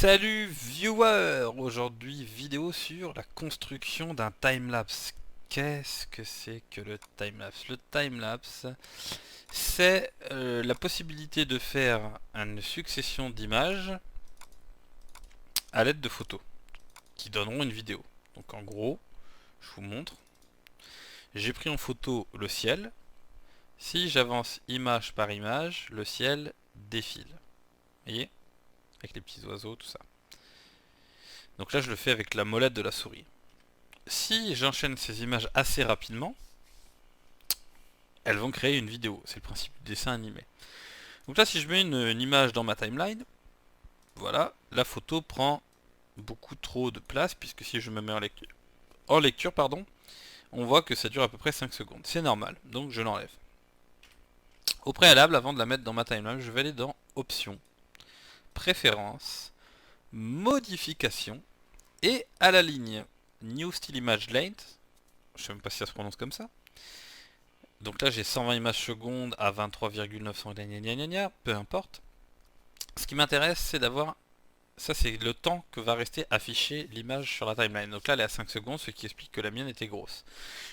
Salut viewer! Aujourd'hui vidéo sur la construction d'un timelapse. Qu'est-ce que c'est que le timelapse? Le timelapse, c'est la possibilité de faire une succession d'images à l'aide de photos qui donneront une vidéo. Donc en gros, je vous montre. J'ai pris en photo le ciel. Si j'avance image par image, le ciel défile. Vous voyez? Avec les petits oiseaux, tout ça. Donc là, je le fais avec la molette de la souris. Si j'enchaîne ces images assez rapidement, elles vont créer une vidéo. C'est le principe du dessin animé. Donc là, si je mets une image dans ma timeline, voilà, la photo prend beaucoup trop de place, puisque si je me mets en lecture, pardon, on voit que ça dure à peu près 5 secondes. C'est normal, donc je l'enlève. Au préalable, avant de la mettre dans ma timeline, je vais aller dans Options, Préférences, Modifications, et à la ligne New Still Image Length, je sais même pas si ça se prononce comme ça. Donc là j'ai 120 images secondes à 23,900 peu importe. Ce qui m'intéresse c'est d'avoir, ça c'est le temps que va rester affiché l'image sur la timeline. Donc là elle est à 5 secondes, ce qui explique que la mienne était grosse.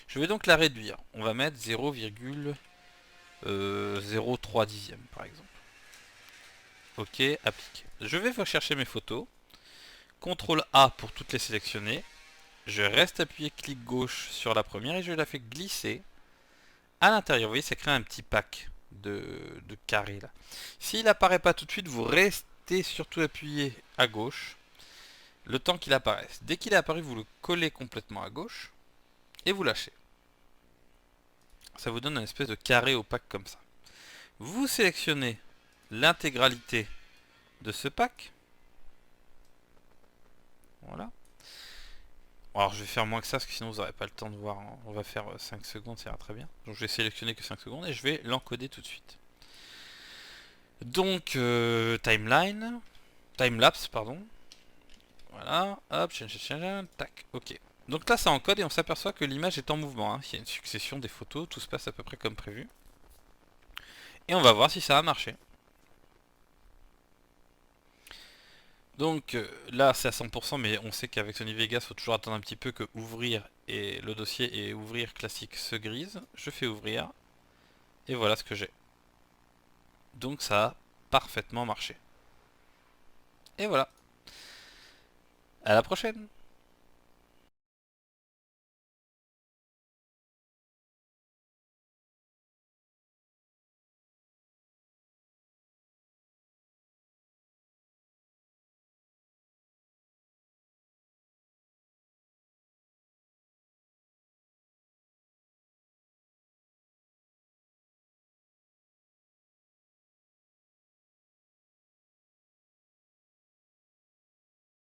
Je vais donc la réduire. On va mettre 0,03 dixième par exemple. Ok, appliquer. Je vais rechercher mes photos. CTRL A pour toutes les sélectionner. Je reste appuyé clic gauche sur la première et je la fais glisser à l'intérieur. Vous voyez, ça crée un petit pack de carrés là. S'il apparaît pas tout de suite, vous restez surtout appuyé à gauche le temps qu'il apparaisse. Dès qu'il est apparu, vous le collez complètement à gauche et vous lâchez. Ça vous donne une espèce de carré opaque comme ça. Vous sélectionnez l'intégralité de ce pack. Voilà. Alors je vais faire moins que ça parce que sinon vous n'aurez pas le temps de voir. On va faire 5 secondes, ça ira très bien. Donc je vais sélectionner que 5 secondes et je vais l'encoder tout de suite. Donc timelapse pardon. Voilà, hop, tac, ok. Donc là ça encode et on s'aperçoit que l'image est en mouvement. Hein. Il y a une succession des photos, tout se passe à peu près comme prévu. Et on va voir si ça a marché. Donc là c'est à 100% mais on sait qu'avec Sony Vegas il faut toujours attendre un petit peu que ouvrir et le dossier et ouvrir classique se grise. Je fais ouvrir et voilà ce que j'ai. Donc ça a parfaitement marché. Et voilà. À la prochaine.